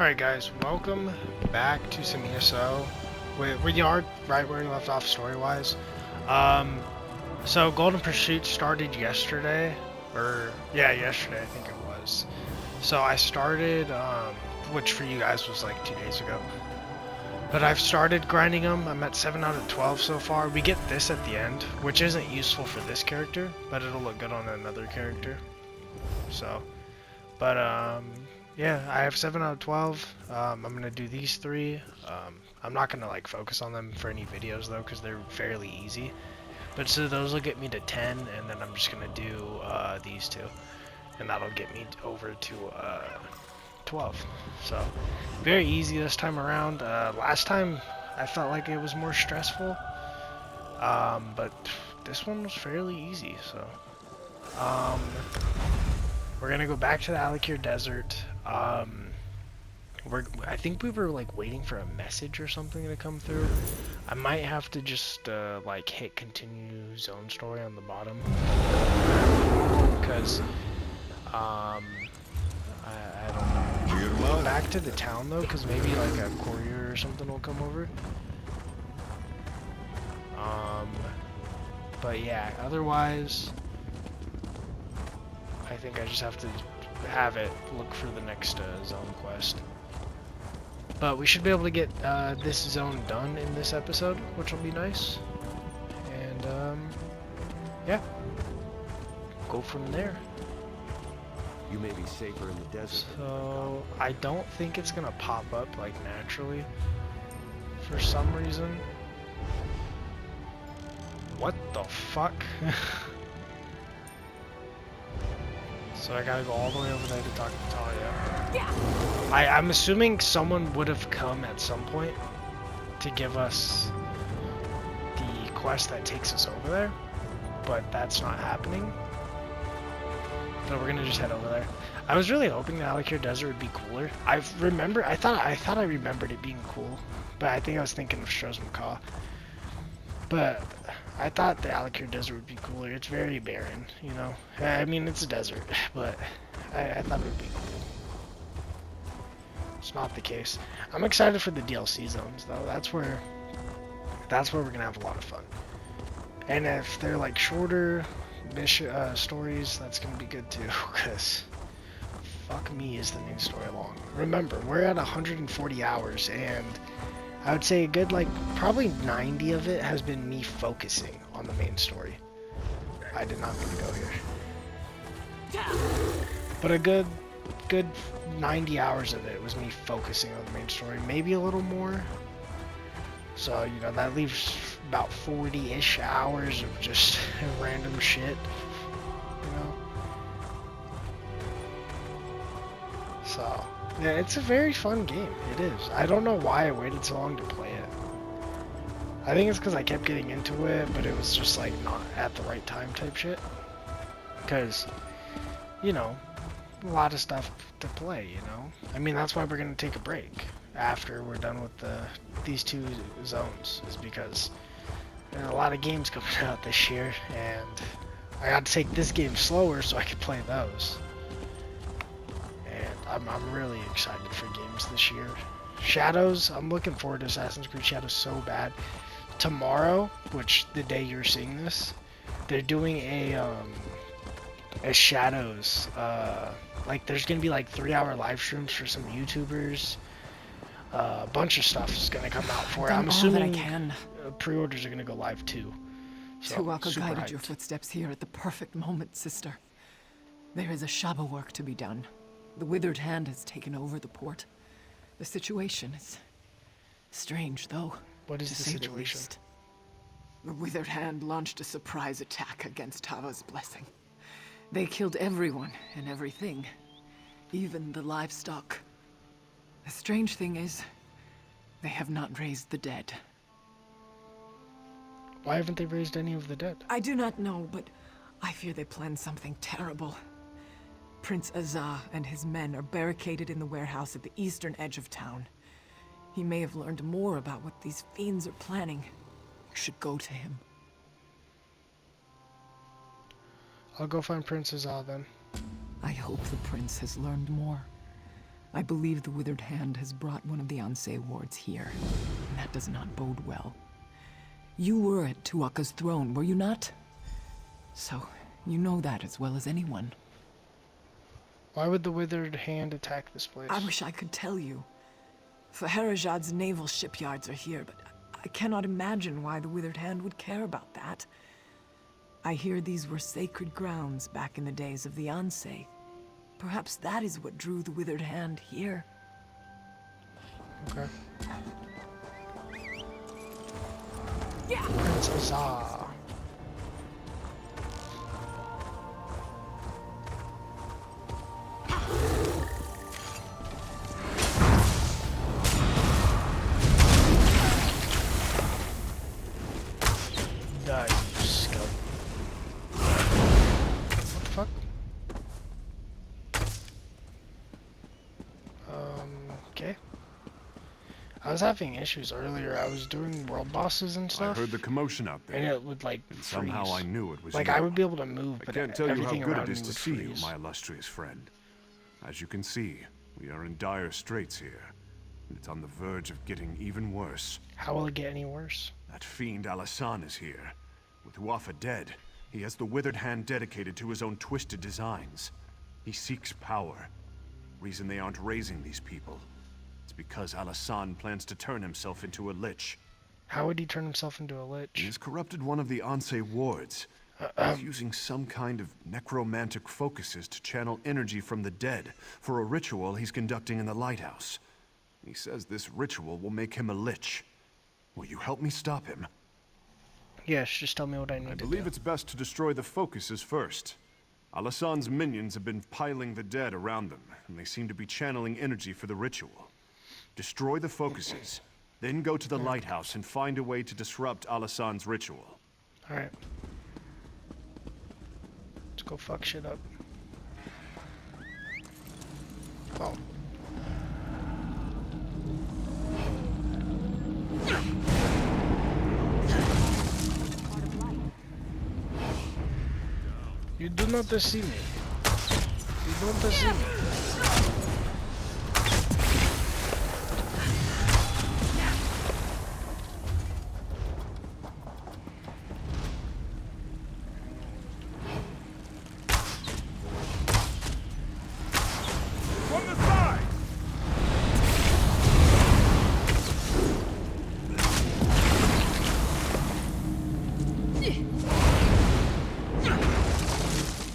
Alright guys, welcome back to some ESO. We are right where we left off story-wise. So Golden Pursuit started yesterday, yesterday I think it was. So I started, which for you guys was like 2 days ago. But I've started grinding them. I'm at 7 out of 12 so far. We get this at the end, which isn't useful for this character, but it'll look good on another character. So, but yeah, I have 7 out of 12. I'm gonna do these 3. I'm not gonna like focus on them for any videos though, because they're fairly easy. But so those will get me to 10, and then I'm just gonna do these 2, and that'll get me over to 12. So very easy this time around. Last time I felt like it was more stressful, but this one was fairly easy. So we're gonna go back to the Alikir Desert. I think we were like waiting for a message or something to come through. I might have to just like hit continue zone story on the bottom, because I don't know. Go back to the town though, because maybe like a courier or something will come over. But yeah, otherwise I think I just have to have it look for the next zone quest. But we should be able to get this zone done in this episode, which will be nice. And yeah, go from there. You may be safer in the desert. So I don't think it's gonna pop up like naturally for some reason. What the fuck? So I gotta go all the way over there to talk to Talia. Yeah. I'm assuming someone would have come at some point to give us the quest that takes us over there, but that's not happening. So we're gonna just head over there. I was really hoping the Alikir Desert would be cooler. I thought I remembered it being cool, but I think I was thinking of Strozmakaw. But I thought the Alikir Desert would be cooler. It's very barren, you know. I mean, it's a desert, but I thought it would be cool. It's not the case. I'm excited for the DLC zones, though. That's where we're gonna have a lot of fun. And if they're like shorter mission stories, that's gonna be good too. Cause fuck me, is the main story long. Remember, we're at 140 hours, and I would say a good, like, probably 90 of it has been me focusing on the main story. I did not mean to go here. But a good 90 hours of it was me focusing on the main story. Maybe a little more. So, you know, that leaves about 40-ish hours of just random shit, you know? So yeah, it's a very fun game. It is. I don't know why I waited so long to play it. I think it's because I kept getting into it, but it was just like not at the right time type shit. Because, you know, a lot of stuff to play, you know? I mean, that's why we're going to take a break after we're done with these 2 zones, is because there's a lot of games coming out this year, and I got to take this game slower so I could play those. I'm really excited for games this year. Shadows, I'm looking forward to Assassin's Creed Shadows so bad. Tomorrow, which the day you're seeing this, they're doing a Shadows, like there's gonna be like 3-hour live streams for some YouTubers. A bunch of stuff is gonna come out for it. I'm assuming pre-orders are gonna go live too. So, Tuwaka guided your footsteps here at the perfect moment, sister. There is a Shaba work to be done. The Withered Hand has taken over the port. The situation is strange, though. What is the situation? The Withered Hand launched a surprise attack against Tava's blessing. They killed everyone and everything, even the livestock. The strange thing is, they have not raised the dead. Why haven't they raised any of the dead? I do not know, but I fear they planned something terrible. Prince Azah and his men are barricaded in the warehouse at the eastern edge of town. He may have learned more about what these fiends are planning. You should go to him. I'll go find Prince Azah then. I hope the prince has learned more. I believe the Withered Hand has brought one of the Ansei wards here, and that does not bode well. You were at Tuaka's throne, were you not? So, you know that as well as anyone. Why would the Withered Hand attack this place? I wish I could tell you. Faharajad's naval shipyards are here, but I cannot imagine why the Withered Hand would care about that. I hear these were sacred grounds back in the days of the Ansei. Perhaps that is what drew the Withered Hand here. Okay. Yeah. Prince Azar. Die, you scum. What the fuck? Okay. I was having issues earlier. I was doing world bosses and stuff. I heard the commotion out there. And it would like And freeze. somehow I knew it was like you. I would be able to move, I but can't tell you how everything good around it is me to would see you, freeze. my illustrious friend. As you can see, we are in dire straits here. And it's on the verge of getting even worse. How will it get any worse? That fiend Alasan is here. With Uafa dead, he has the Withered Hand dedicated to his own twisted designs. He seeks power. Reason they aren't raising these people. It's because Alasan plans to turn himself into a Lich. How would he turn himself into a He Lich? has corrupted one of the Ansei wards. He's using some kind of necromantic focuses to channel energy from the dead for a ritual he's conducting in the lighthouse. He says this ritual will make him a Lich. Will you help me stop him? Yes, just tell me what I need I to do. believe it's best to destroy the focuses first. Alasan's minions have been piling the dead around them, and they seem to be channeling energy for the ritual. Destroy the focuses, then go to the lighthouse and find a way to disrupt Alasan's ritual. Alright. Let's go fuck shit up. Oh. You do not see me. You don't see me. From the side!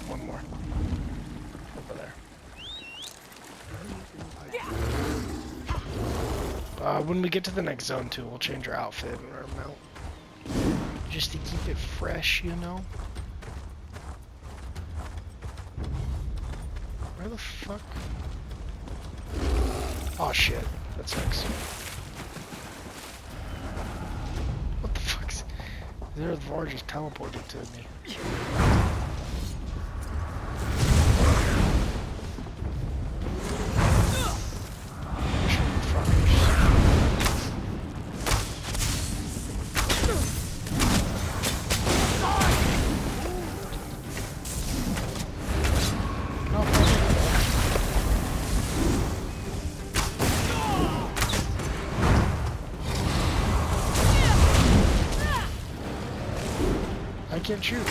One more. Over there. When we get to the next zone too, we'll change our outfit and our mount. Just to keep it fresh, you know? Where the fuck? Oh shit, that sucks. What the fuck's... Their Var just teleported to me. I can't shoot.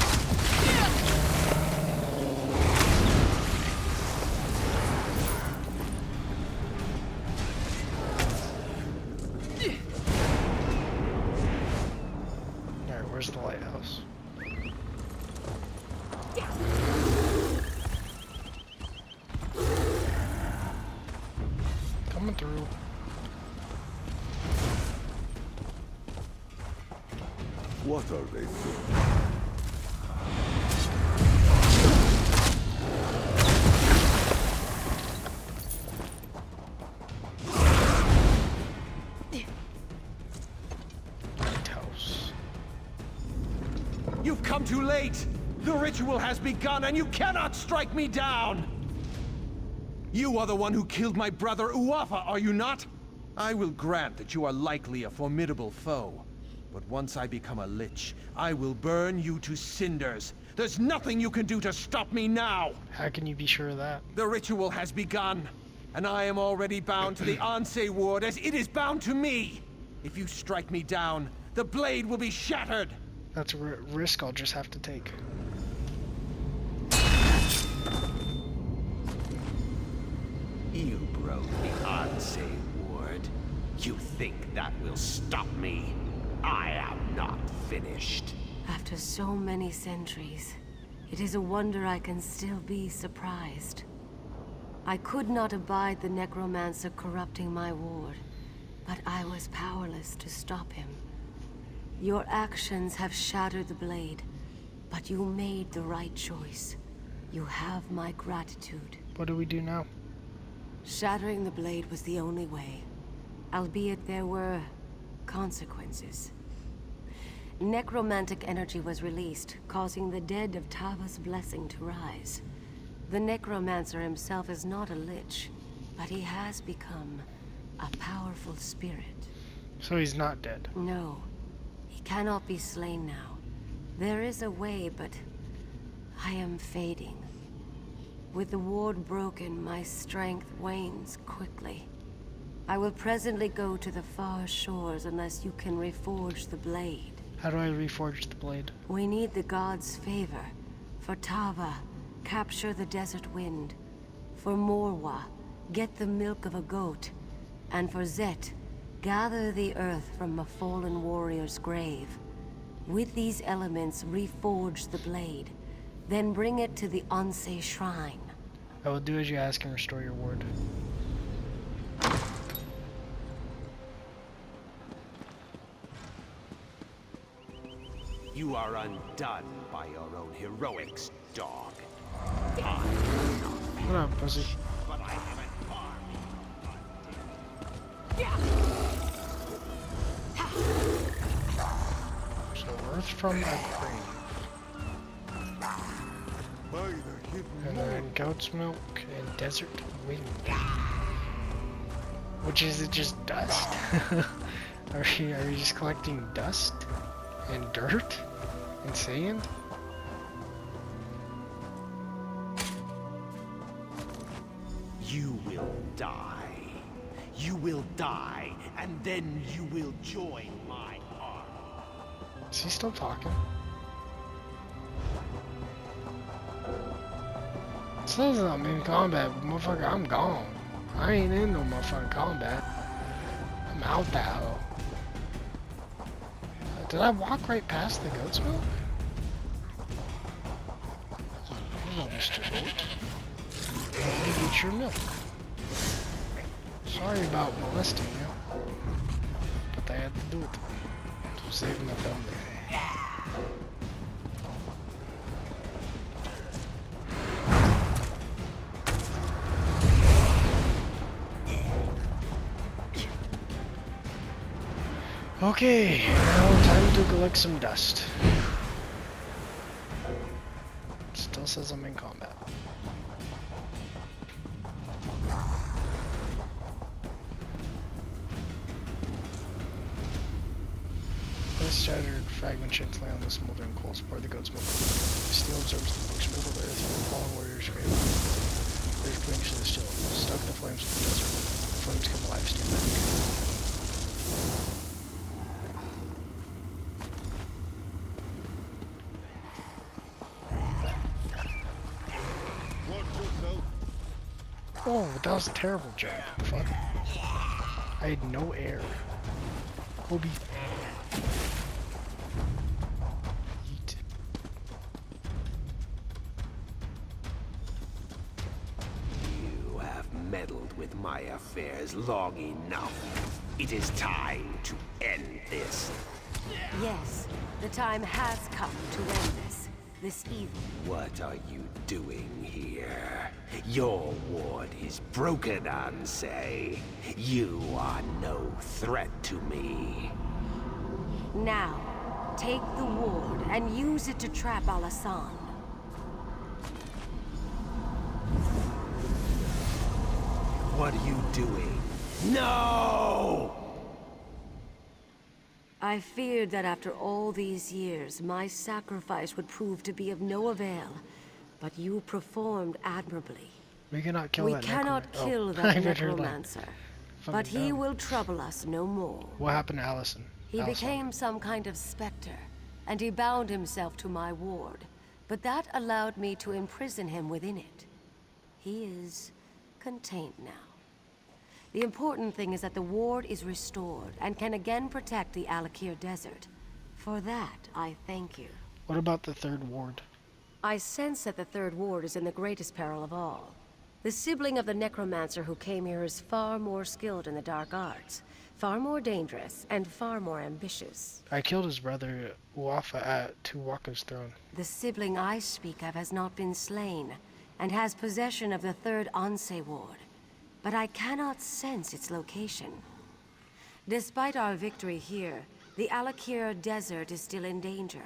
Alright, where's the lighthouse? Coming through. What are they doing? Lighthouse. You've come too late! The ritual has begun and you cannot strike me down! You are the one who killed my brother Uafa, are you not? I will grant that you are likely a formidable foe. But once I become a Lich, I will burn you to cinders. There's nothing you can do to stop me now! How can you be sure of that? The ritual has begun. and I am already bound to the Anse ward as it is bound to me. If you strike me down, the blade will be shattered. That's a risk I'll just have to take. You broke the Anse ward. You think that will stop me? I am not finished. After so many centuries, it is a wonder I can still be surprised. I could not abide the necromancer corrupting my ward, but I was powerless to stop him. Your actions have shattered the blade, but you made the right choice. You have my gratitude. What do we do now? Shattering the blade was the only way, albeit there were consequences. Necromantic energy was released, causing the dead of Tava's blessing to rise. The necromancer himself is not a lich, but he has become a powerful spirit. So he's not dead. No, he cannot be slain now. There is a way, but I am fading. With the ward broken, my strength wanes quickly. I will presently go to the far shores unless you can reforge the blade. How do I reforge the blade? We need the gods' favor. For Tava, capture the desert wind. For Morwa, get the milk of a goat. And for Zet, gather the earth from a fallen warrior's grave. With these elements, reforge the blade. Then bring it to the Anse shrine. I will do as you ask and restore your ward. You are undone by your own heroics, dog. What up, pussy? But I haven't harmed. So earth from the grave. And then goat's milk and desert wind. Which is it, just dust? Are you just collecting dust? And dirt? And sand? You will die. You will die, and then you will join my army. Is he still talking? It says I'm in combat, but motherfucker, I'm gone. I ain't in no motherfucking combat. I'm out the hell. Did I walk right past the goat's milk? Hello, Mr. Goat. Let me get your milk. Sorry about molesting you, but I had to do it to save my family. Okay, now time to collect some dust. Still says I'm in combat. This shattered fragment gently on the smoldering coals pour the goat's milk. Steel absorbs the milk spilled of earth from the fallen warrior's grave. There's blinks to the steel, stuck in the flames of the desert. The flames come alive, stand back. Oh, that was a terrible jump. Fuck. I had no air. Kobe. Yeet. You have meddled with my affairs long enough. It is time to end this. Yes, the time has come to end this evil. What are you doing here? Your ward is broken, Anse. You are no threat to me. Now, take the ward and use it to trap Alasan. What are you doing? No! I feared that after all these years, my sacrifice would prove to be of no avail, but you performed admirably. We cannot kill We that cannot necromancer. kill I that read her line. necromancer, but Fucking he dumb. will trouble us no more. What happened to Allison? He became some kind of specter, and he bound himself to my ward, but that allowed me to imprison him within it. He is contained now. The important thing is that the ward is restored and can again protect the Alakir Desert. For that, I thank you. What about the third ward? I sense that the third ward is in the greatest peril of all. The sibling of the necromancer who came here is far more skilled in the dark arts, far more dangerous, and far more ambitious. I killed his brother, Uafa, at Tuwaka's throne. The sibling I speak of has not been slain, and has possession of the third Anse ward, but I cannot sense its location. Despite our victory here, the Alakir Desert is still in danger.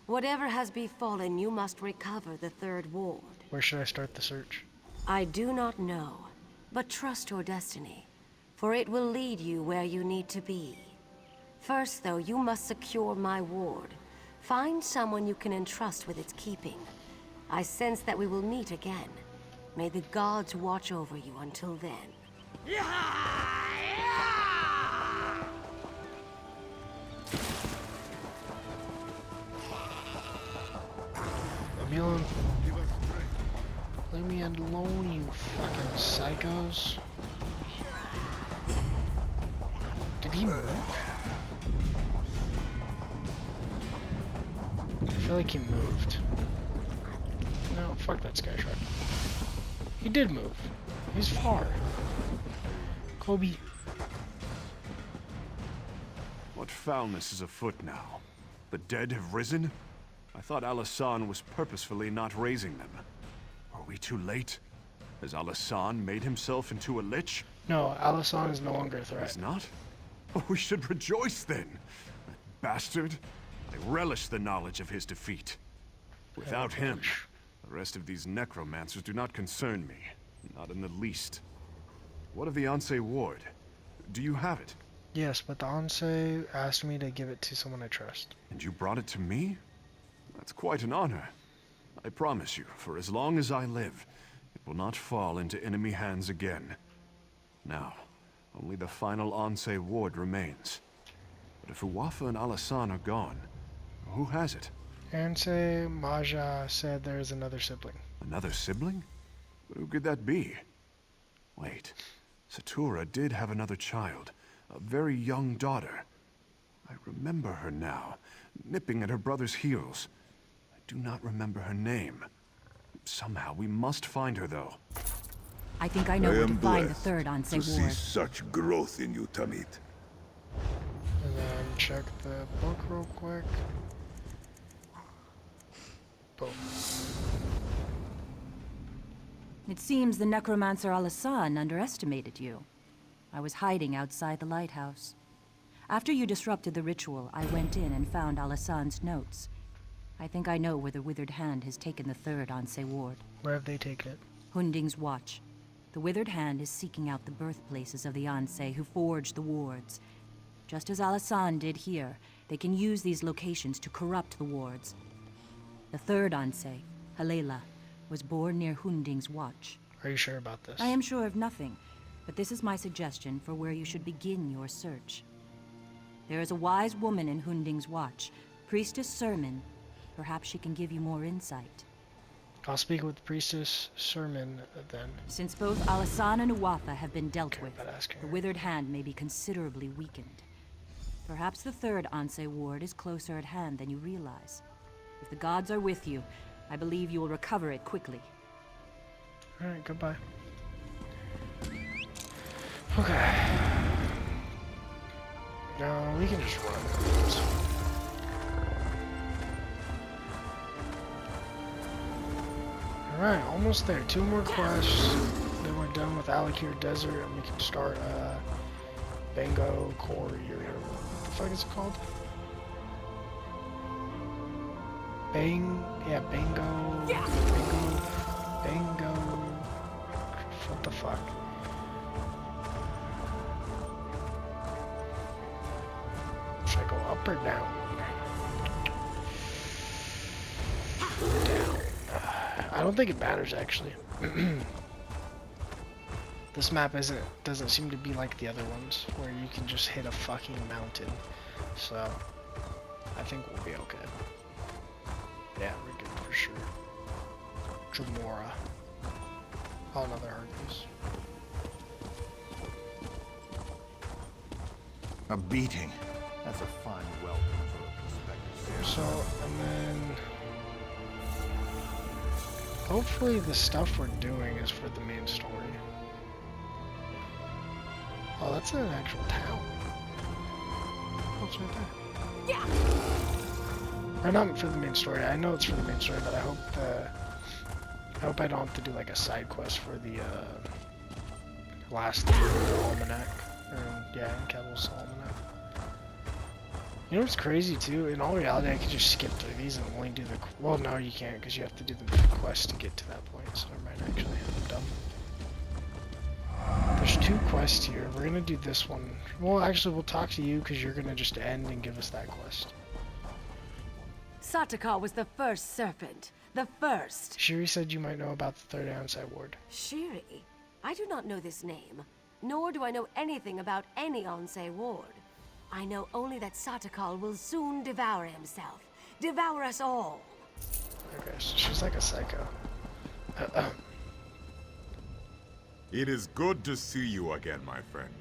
Whatever has befallen, you must recover the third ward. Where should I start the search? I do not know, but trust your destiny, for it will lead you where you need to be. First, though, you must secure my ward. Find someone you can entrust with its keeping. I sense that we will meet again. May the gods watch over you until then. Leave me alone, you fucking psychos. Did he move? I feel like he moved. No, fuck that Sky Shark. He did move. He's far. Kobe. What foulness is afoot now? The dead have risen? I thought Alasan was purposefully not raising them. Are we too late? Has Alasan made himself into a lich? No, Alasan is no longer a threat. He's not? Oh, we should rejoice then. That bastard. I relish the knowledge of his defeat. Without him, the rest of these necromancers do not concern me. Not in the least. What of the Anse ward? Do you have it? Yes, but the Anse asked me to give it to someone I trust. And you brought it to me? That's quite an honor. I promise you, for as long as I live, it will not fall into enemy hands again. Now, only the final Anse ward remains. But if Uafa and Alasan are gone, who has it? Anse Maja said there is another sibling. Another sibling? But who could that be? Wait, Satura did have another child, a very young daughter. I remember her now, nipping at her brother's heels. I do not remember her name. Somehow we must find her, though. I think I know where to find the third Anse to see ward. such growth in you, Tamit. And then check the book real quick. Boom. It seems the necromancer Alasan underestimated you. I was hiding outside the lighthouse. After you disrupted the ritual, I went in and found Alasan's notes. I think I know where the Withered Hand has taken the third Anse ward. Where have they taken it? Hunding's Watch. The Withered Hand is seeking out the birthplaces of the Anse who forged the wards. Just as Alasan did here, they can use these locations to corrupt the wards. The third Anse, Halela, was born near Hunding's Watch. Are you sure about this? I am sure of nothing, but this is my suggestion for where you should begin your search. There is a wise woman in Hunding's Watch, Priestess Sermon. Perhaps she can give you more insight. I'll speak with Priestess Sermon then. Since both Alasan and Uafa have been dealt Okay, with, but asking the her. Withered Hand may be considerably weakened. Perhaps the third Anse ward is closer at hand than you realize. If the gods are with you, I believe you will recover it quickly. Alright, goodbye. Okay. No, we can just run. Alright, almost there. 2 more quests. Then we're done with Alakir Desert and we can start Bango Quarry or whatever. What the fuck is it called? Bango. Yeah. Bango. What the fuck? Should I go up or down? Down. I don't think it matters actually. This map doesn't seem to be like the other ones, where you can just hit a fucking mountain. So, I think we'll be okay. Yeah, we're good for sure. Dremora. Oh, another Hercules. A beating. That's a fine welcome for a prospective. So, and then... hopefully the stuff we're doing is for the main story. Oh, that's an actual town. Oh, it's right there. Yeah. Or not for the main story. I know it's for the main story, but I hope I don't have to do like a side quest for the last year of the almanac. Or, yeah, in Kettle's almanac. You know what's crazy too? In all reality, I could just skip through these and only do the. Well, no, you can't because you have to do the quest to get to that point. So never mind. Actually, I'm dumb. There's 2 quests here. We're gonna do this one. Well, actually, we'll talk to you because you're gonna just end and give us that quest. Satakar was the first serpent. The first. Shiri said you might know about the 3rd Onsite Ward. Shiri? I do not know this name, nor do I know anything about any Onsei ward. I know only that Satakal will soon devour himself. Devour us all. Okay, so she's like a psycho. It is good to see you again, my friend.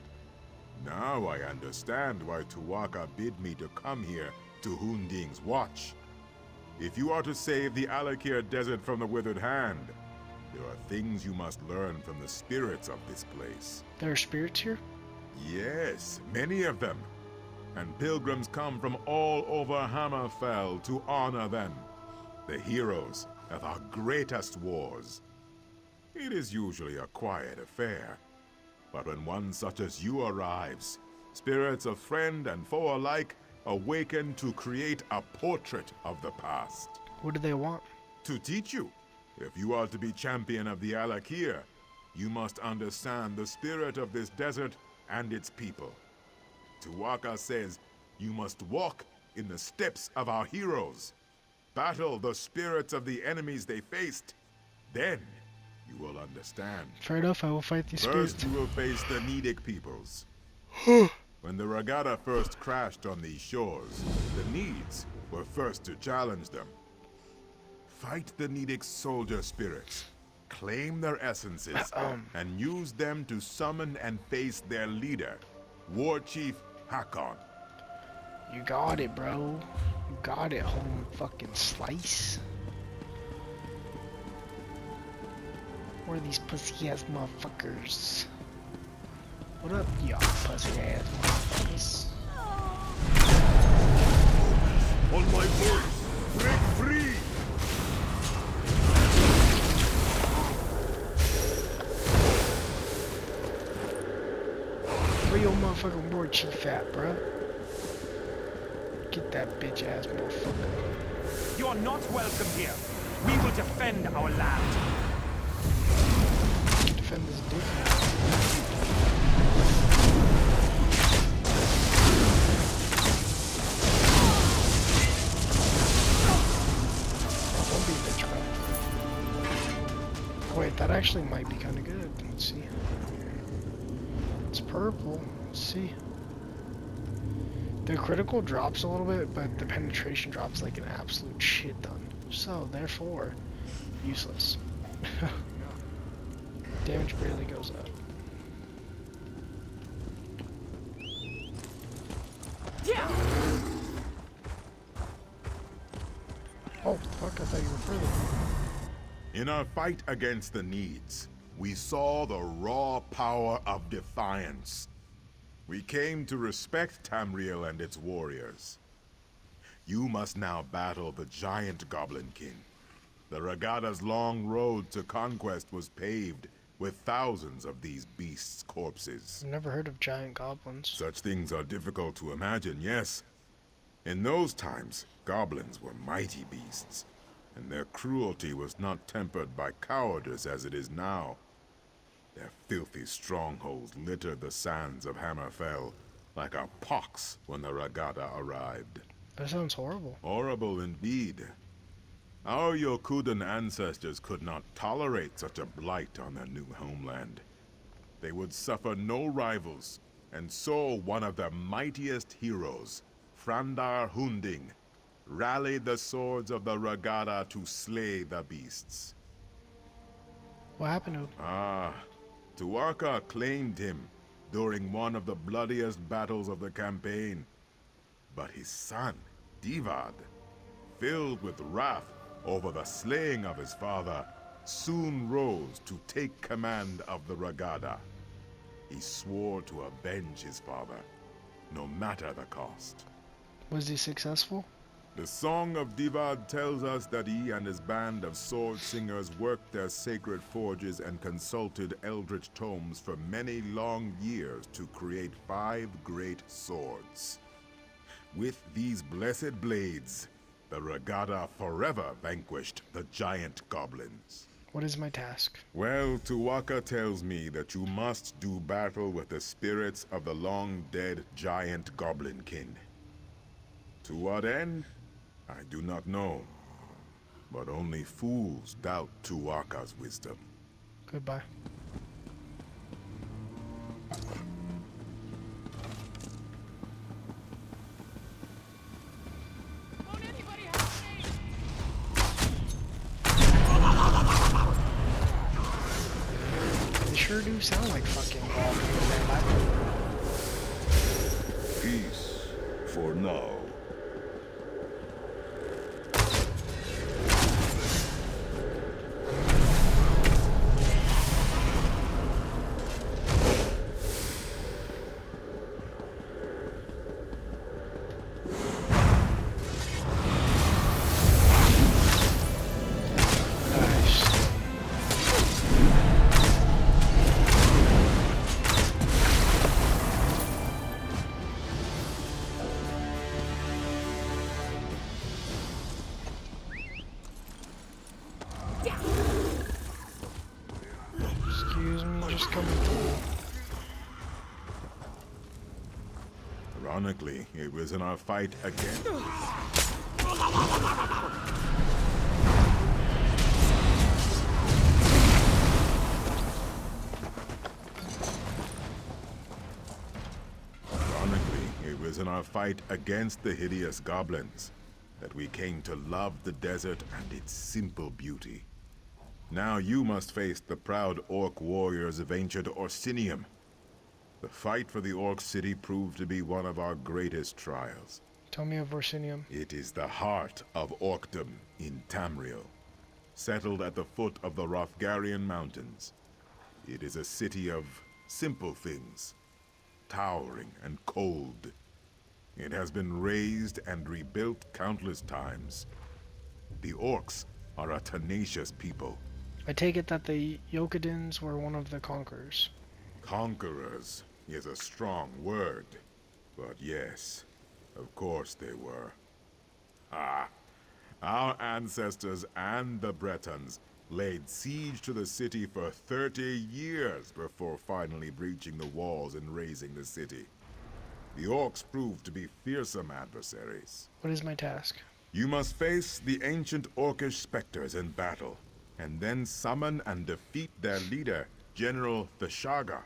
Now I understand why Tuwaka bid me to come here to Hunding's watch. If you are to save the Alakir Desert from the Withered Hand, there are things you must learn from the spirits of this place. There are spirits here? Yes, many of them. And pilgrims come from all over Hammerfell to honor them, the heroes of our greatest wars. It is usually a quiet affair, but when one such as you arrives, spirits of friend and foe alike awaken to create a portrait of the past. What do they want? To teach you. If you are to be champion of the Alakir, you must understand the spirit of this desert and its people. Tuwaka says you must walk in the steps of our heroes, battle the spirits of the enemies they faced. Then you will understand. Fair enough, I will fight these spirits. First, you will face the Nidic peoples. When the Regatta first crashed on these shores, the Needs were first to challenge them. Fight the Nidic soldier spirits, claim their essences, and use them to summon and face their leader, War Chief Hakon. You got it, bro. You got it, home fucking slice. Where are these pussy ass motherfuckers? What up, y'all pussy ass motherfuckers? On my word, break free! Where your motherfucking war chief at, bro? Get that bitch ass motherfucker. You are not welcome here. We will defend our land. Defend this dick. Don't be a bitch, bro. Wait, that actually might be kind of good. Let's see. It's purple. Let's see. The critical drops a little bit, but the penetration drops like an absolute shit ton. So, therefore, useless. Damage barely goes up. Yeah. Oh, fuck, I thought you were further. In our fight against the Needs, we saw the raw power of defiance. We came to respect Tamriel and its warriors. You must now battle the giant Goblin King. The Regatta's long road to conquest was paved with thousands of these beasts' corpses. I've never heard of giant goblins. Such things are difficult to imagine, yes. In those times, goblins were mighty beasts, and their cruelty was not tempered by cowardice as it is now. Their filthy strongholds littered the sands of Hammerfell like a pox when the Regatta arrived. That sounds horrible. Horrible indeed. Our Yokudan ancestors could not tolerate such a blight on their new homeland. they would suffer no rivals, and so one of their mightiest heroes, Frandar Hunding, rallied the swords of the Regada to slay the beasts. What happened to him? Tuaka claimed him during one of the bloodiest battles of the campaign. But his son, Divad, filled with wrath over the slaying of his father, soon rose to take command of the Regada. He swore to avenge his father, no matter the cost. Was he successful? The Song of Divad tells us that he and his band of sword singers worked their sacred forges and consulted eldritch tomes for many long years to create 5 great swords. With these blessed blades, the Regada forever vanquished the giant goblins. What is my task? Well, Tuaka tells me that you must do battle with the spirits of the long-dead giant goblin kin. To what end? I do not know. But only fools doubt Tuaka's wisdom. Goodbye. They sure do sound like fucking Peace for now. Excuse me, just coming through. Ironically, it was in our fight against... in our fight against the hideous goblins that we came to love the desert and its simple beauty. Now you must face the proud orc warriors of ancient Orsinium. The fight for the orc city proved to be one of our greatest trials. Tell me of Orsinium. It is the heart of Orcdom in Tamriel, settled at the foot of the Hrothgarian Mountains. It is a city of simple things, towering and cold. It has been razed and rebuilt countless times. The orcs are a tenacious people. I take it that the Yokadins were one of the conquerors. Conquerors is a strong word, but yes, of course they were. Our ancestors and the Bretons laid siege to the city for 30 years before finally breaching the walls and razing the city. The orcs proved to be fearsome adversaries. What is my task? You must face the ancient orcish specters in battle, and then summon and defeat their leader, General Theshaga.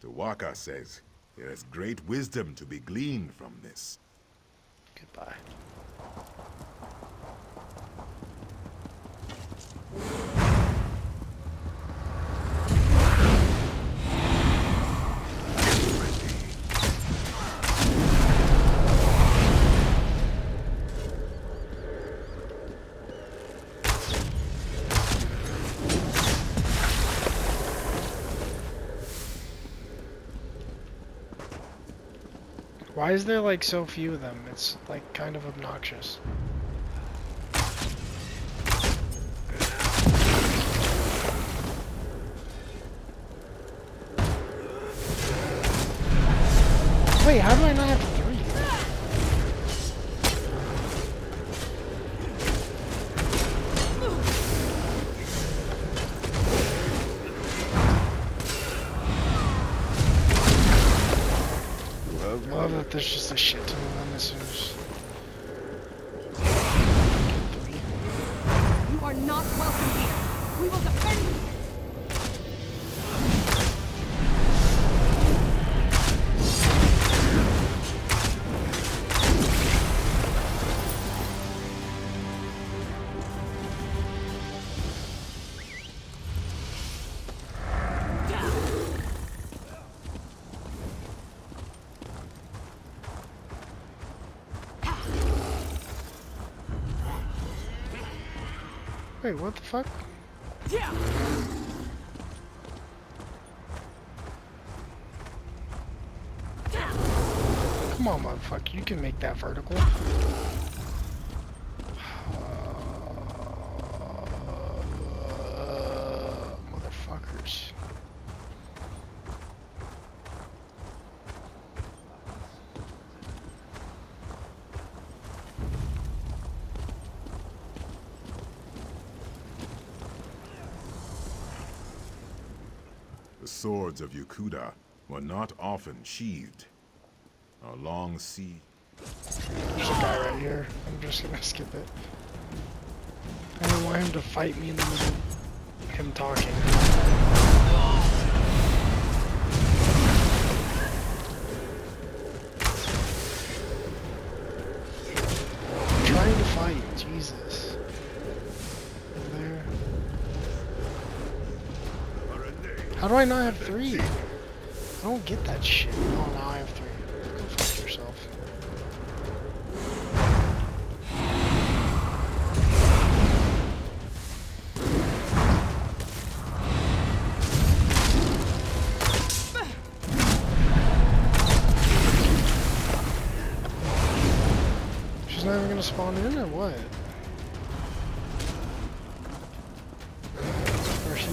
Tuaka says there is great wisdom to be gleaned from this. Goodbye. Why is there like so few of them? It's like kind of obnoxious. Wait, how do I not have 3? I love that there's just a shit ton of them as soon as... You are not welcome here. We will defend you. Wait, what the fuck? Yeah. Come on, motherfucker. You can make that vertical. Motherfuckers. The swords of Yukuda were not often sheathed. A long sea. There's a guy right here. I'm just gonna skip it. I don't want him to fight me in the middle of him talking. I'm trying to fight, Jesus. In there. How do I not have 3? I don't get that shit. Oh, now I have 3. Go fuck yourself. She's not even gonna spawn in or what? Or he?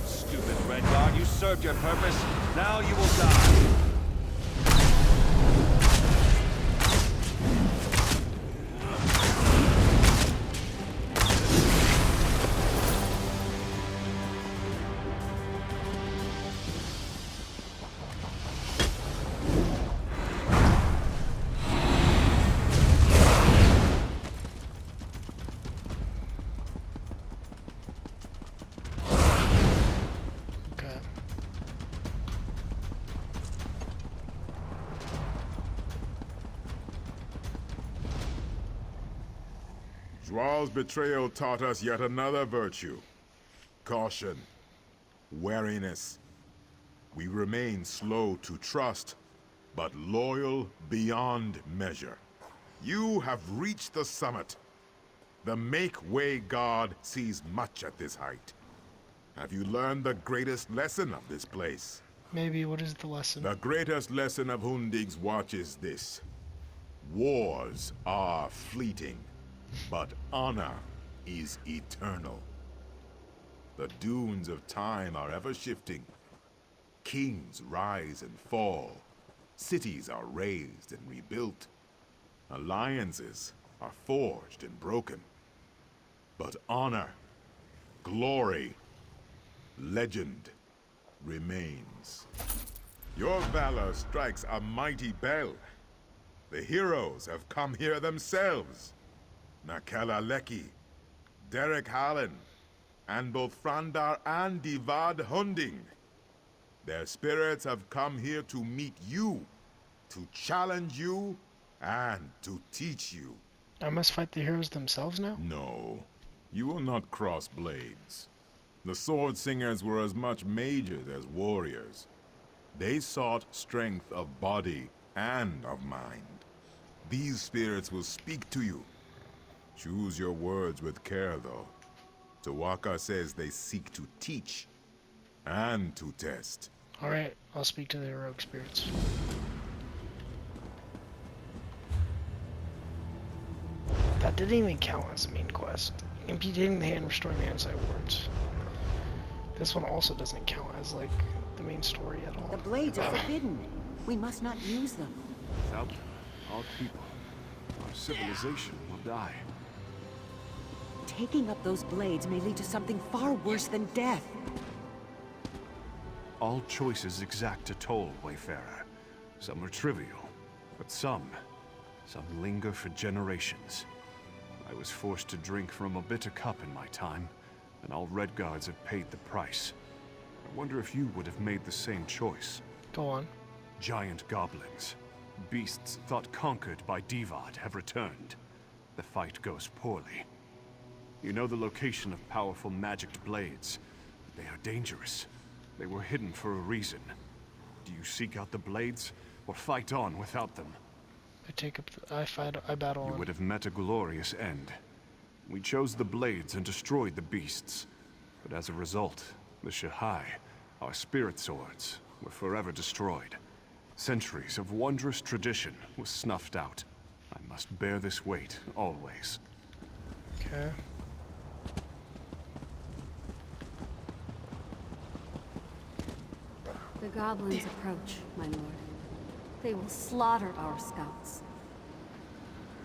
Stupid Red Guard, you served your purpose. Now you will die. Okay. Drawl's betrayal taught us yet another virtue. Caution. Wariness. We remain slow to trust, but loyal beyond measure. You have reached the summit. The Make-Way God sees much at this height. Have you learned the greatest lesson of this place? Maybe, what is the lesson? The greatest lesson of Hundig's watch is this. Wars are fleeting, but honor is eternal. The dunes of time are ever shifting. Kings rise and fall. Cities are raised and rebuilt. Alliances are forged and broken. But honor, glory, legend remains. Your valor strikes a mighty bell. The heroes have come here themselves. Nakela Leki, Derek Hallen, and both Frandar and Divad Hunding. Their spirits have come here to meet you, to challenge you, and to teach you. I must fight the heroes themselves now? No, you will not cross blades. The Sword Singers were as much mages as warriors. They sought strength of body and of mind. These spirits will speak to you. Choose your words with care, though. Tawaka says they seek to teach and to test. Alright, I'll speak to the heroic spirits. That didn't even count as a main quest. Amputating the hand, restoring the insight wards. This one also doesn't count as, like, the main story at all. The blades are forbidden. We must not use them. Without them, our people, our civilization will die. Taking up those blades may lead to something far worse than death. All choices exact a toll, Wayfarer. Some are trivial, but some linger for generations. I was forced to drink from a bitter cup in my time, and all Red Guards have paid the price. I wonder if you would have made the same choice. Go on. Giant goblins, beasts thought conquered by Divad, have returned. The fight goes poorly. You know the location of powerful magicked blades. They are dangerous. They were hidden for a reason. Do you seek out the blades, or fight on without them? I take up I battle You on. would have met a glorious end. We chose the blades and destroyed the beasts. But as a result, the Shahai, our spirit swords, were forever destroyed. Centuries of wondrous tradition was snuffed out. I must bear this weight, always. Okay. The goblins approach, my lord. They will slaughter our scouts.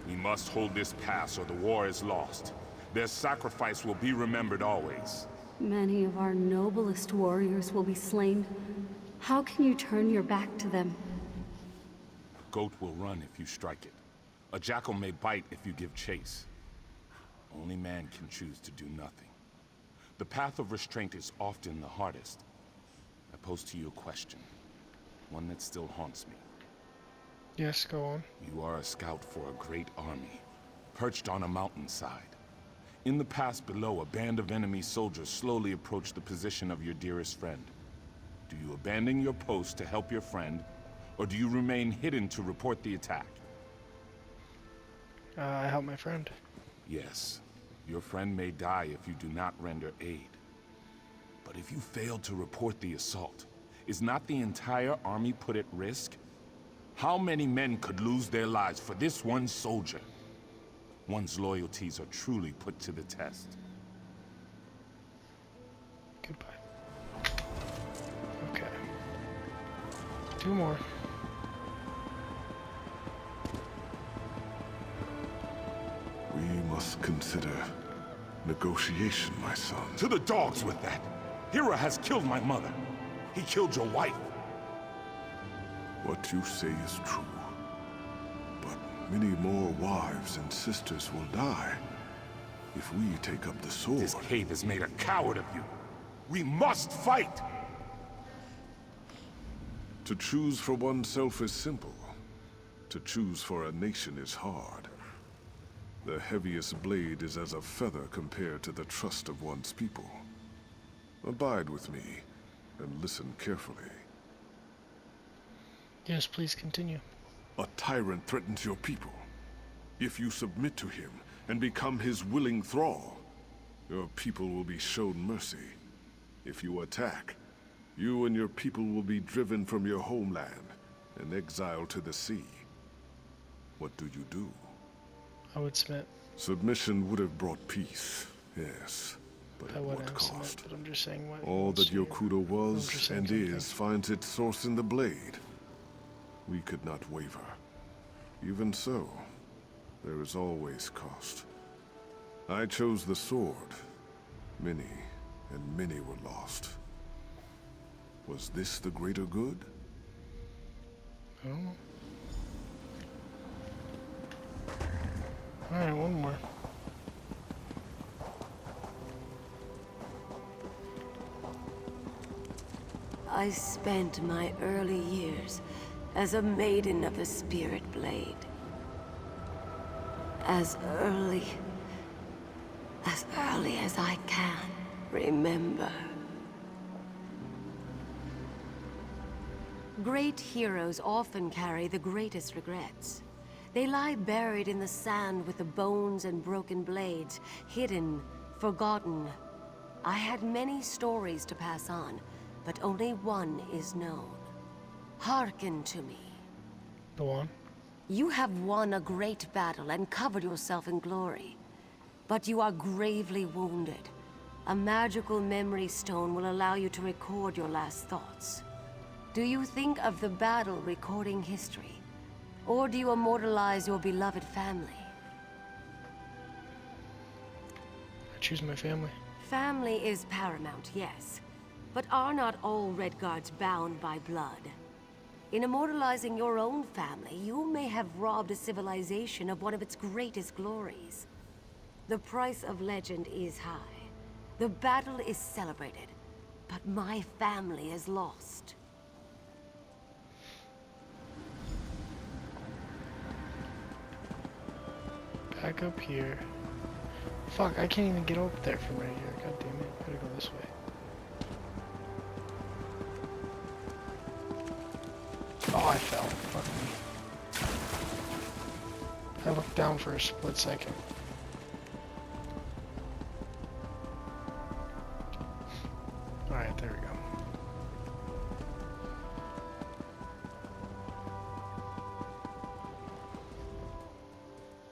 We must hold this pass or the war is lost. Their sacrifice will be remembered always. Many of our noblest warriors will be slain. How can you turn your back to them? A goat will run if you strike it. A jackal may bite if you give chase. Only man can choose to do nothing. The path of restraint is often the hardest. I pose to you a question, one that still haunts me. Yes, go on. You are a scout for a great army, perched on a mountainside. In the pass below, a band of enemy soldiers slowly approach the position of your dearest friend. Do you abandon your post to help your friend, or do you remain hidden to report the attack? I help my friend. Yes, your friend may die if you do not render aid. But if you fail to report the assault, is not the entire army put at risk? How many men could lose their lives for this one soldier? One's loyalties are truly put to the test. Goodbye. Okay. 2 more. We must consider negotiation, my son. To the dogs with that! Hira has killed my mother. He killed your wife. What you say is true. But many more wives and sisters will die if we take up the sword. This cave has made a coward of you. We must fight! To choose for oneself is simple. To choose for a nation is hard. The heaviest blade is as a feather compared to the trust of one's people. Abide with me and listen carefully. Yes, please continue. A tyrant threatens your people. If you submit to him and become his willing thrall, your people will be shown mercy. If you attack, you and your people will be driven from your homeland and exiled to the sea. What do you do? I would submit. Submission would have brought peace, yes. But I at wouldn't what submit, cost? but I'm just saying what. All that Yokuda was just and saying is finds its source in the blade. We could not waver. Even so, there is always cost. I chose the sword. Many and many were lost. Was this the greater good? I don't know. Alright, 1 more. I spent my early years as a maiden of the Spirit Blade. As early as I can remember. Great heroes often carry the greatest regrets. They lie buried in the sand with the bones and broken blades, hidden, forgotten. I had many stories to pass on, but only one is known. Hearken to me. Go on. You have won a great battle and covered yourself in glory. But you are gravely wounded. A magical memory stone will allow you to record your last thoughts. Do you think of the battle recording history? Or do you immortalize your beloved family? I choose my family. Family is paramount, yes. But are not all Redguards bound by blood? In immortalizing your own family, you may have robbed a civilization of one of its greatest glories. The price of legend is high. The battle is celebrated, but my family is lost. Back up here. Fuck, I can't even get up there from right here. God damn it. I gotta go this way. Oh, I fell. Fuck me. I looked down for a split second.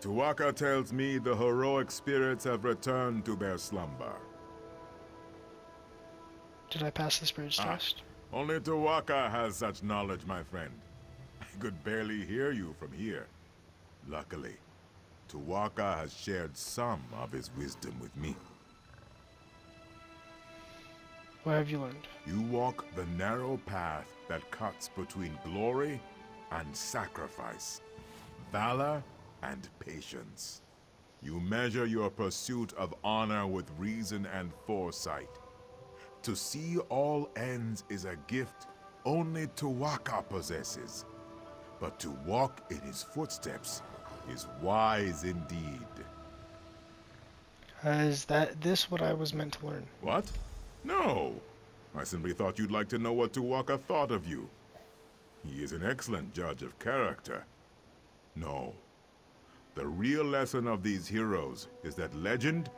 Tuwaka tells me the heroic spirits have returned to their slumber. Did I pass this bridge test? Only Tuwaka has such knowledge, my friend. I could barely hear you from here. Luckily, Tuwaka has shared some of his wisdom with me. What have you learned? You walk the narrow path that cuts between glory and sacrifice, valor and patience. You measure your pursuit of honor with reason and foresight. To see all ends is a gift only Tuwaka possesses. But to walk in his footsteps is wise indeed. Is this what I was meant to learn? What? No. I simply thought you'd like to know what Tuwaka thought of you. He is an excellent judge of character. No. The real lesson of these heroes is that legend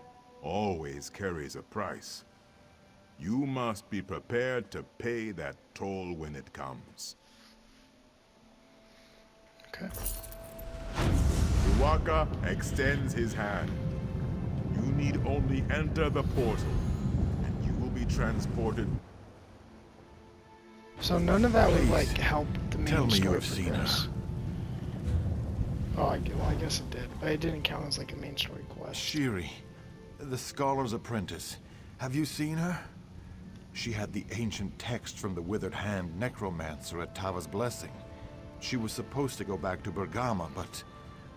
always carries a price. You must be prepared to pay that toll when it comes. Okay. Tuwaka extends his hand. You need only enter the portal, and you will be transported. So none of that would like help the main Tell me story you have seen progress. her. Oh, I guess it did, but it didn't count as like a main story quest. Shiri, the scholar's apprentice. Have you seen her? She had the ancient text from the Withered Hand necromancer at Tava's Blessing. She was supposed to go back to Bergama, but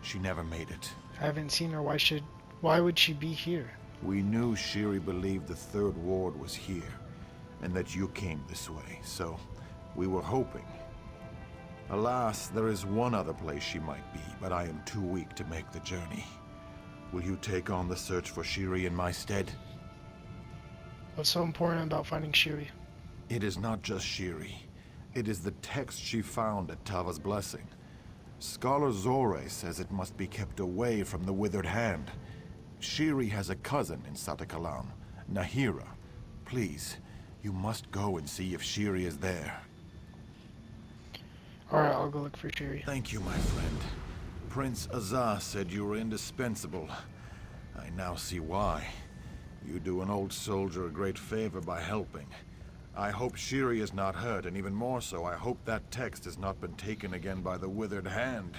she never made it. I haven't seen her. Why would she be here? We knew Shiri believed the Third Ward was here, and that you came this way, so we were hoping. Alas, there is one other place she might be, but I am too weak to make the journey. Will you take on the search for Shiri in my stead? What's so important about finding Shiri? It is not just Shiri. It is the text she found at Tava's Blessing. Scholar Zore says it must be kept away from the Withered Hand. Shiri has a cousin in Satakalam, Nahira. Please, you must go and see if Shiri is there. Alright, I'll go look for Shiri. Thank you, my friend. Prince Azah said you were indispensable. I now see why. You do an old soldier a great favor by helping. I hope Shiri is not hurt, and even more so, I hope that text has not been taken again by the Withered Hand.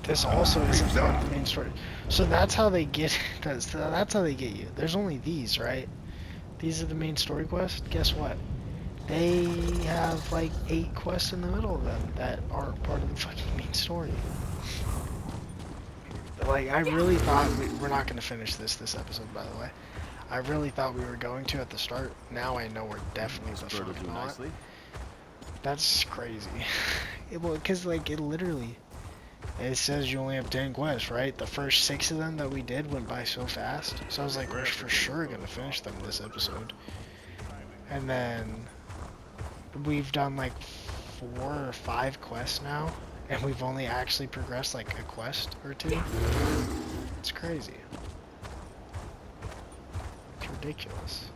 This also isn't part of the main story. So that's how they get. That's how they get you. There's only these, right? These are the main story quests. Guess what? They have like 8 quests in the middle of them that aren't part of the fucking main story. Like, I really thought we're not going to finish this episode, by the way. I really thought we were going to at the start. Now I know we're definitely the fuck not. Nicely. That's crazy. Because like it literally, it says you only have 10 quests, right? The first 6 of them that we did went by so fast. So I was like, we're for sure gonna finish them this episode. And then we've done like 4 or 5 quests now, and we've only actually progressed like a quest or 2. It's crazy. It's ridiculous.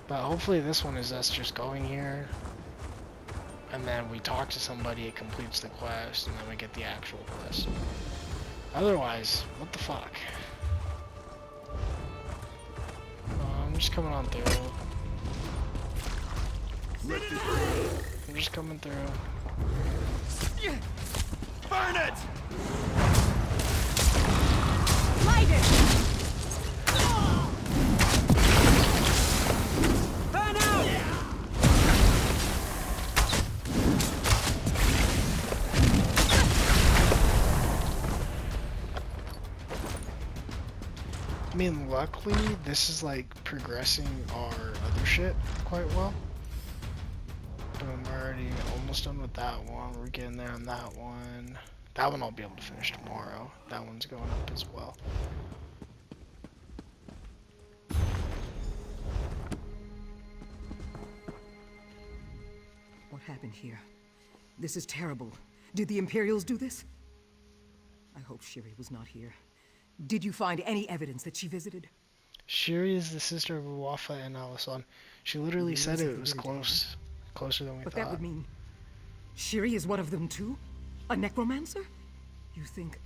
But hopefully this one is us just going here, and then we talk to somebody, it completes the quest, and then we get the actual quest. Otherwise, what the fuck? I'm just coming on through. I'm just coming through. Burn it! Light it! Burn out! I mean, luckily, this is like progressing our other shit quite well. I'm already almost done with that one. We're getting there on that one. That one I'll be able to finish tomorrow. That one's going up as well. What happened here? This is terrible. Did the Imperials do this? I hope Shiri was not here. Did you find any evidence that she visited? Shiri is the sister of Uwafa and Alasan. She literally said it was close. Closer than we thought. But that would mean Shiri is one of them too? A necromancer? You think...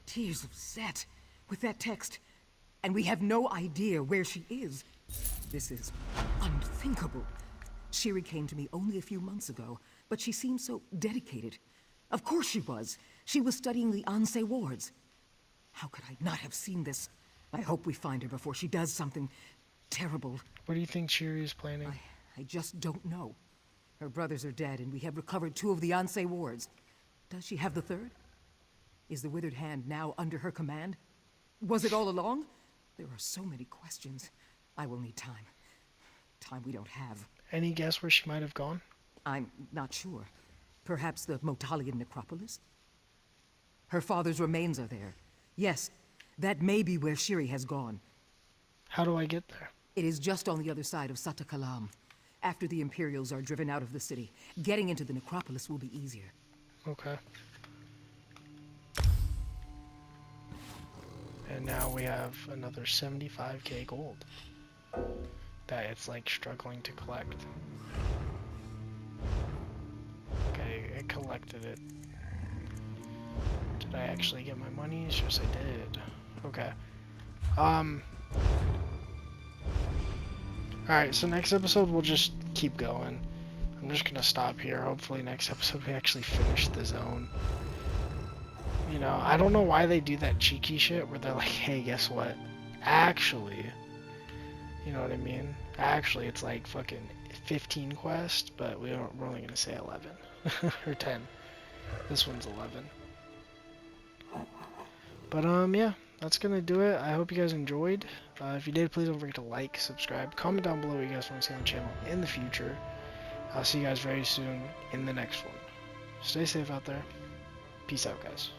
Tears of Set, with that text, and we have no idea where she is. This is unthinkable. Shiri came to me only a few months ago, but she seemed so dedicated. Of course she was. She was studying the Ansei wards. How could I not have seen this? I hope we find her before she does something terrible. What do you think Shiri is planning? I just don't know. Her brothers are dead, and we have recovered 2 of the Ansei wards. Does she have the 3rd? Is the Withered Hand now under her command? Was it all along? There are so many questions. I will need time. Time we don't have. Any guess where she might have gone? I'm not sure. Perhaps the Motalian necropolis? Her father's remains are there. Yes, that may be where Shiri has gone. How do I get there? It is just on the other side of Satakalam. After the Imperials are driven out of the city, getting into the necropolis will be easier. Okay. And now we have another 75k gold that it's like struggling to collect. Okay, it collected it. Did I actually get my monies? Yes, I did. Okay. Alright, so next episode we'll just keep going. I'm just gonna stop here. Hopefully next episode we actually finish the zone. You know, I don't know why they do that cheeky shit where they're like, hey, guess what? Actually, you know what I mean? Actually, it's like fucking 15 quests, but we're only gonna say 11. Or 10. This one's 11. But, yeah, that's gonna do it. I hope you guys enjoyed. If you did, please don't forget to like, subscribe, comment down below what you guys want to see on the channel in the future. I'll see you guys very soon in the next one. Stay safe out there. Peace out, guys.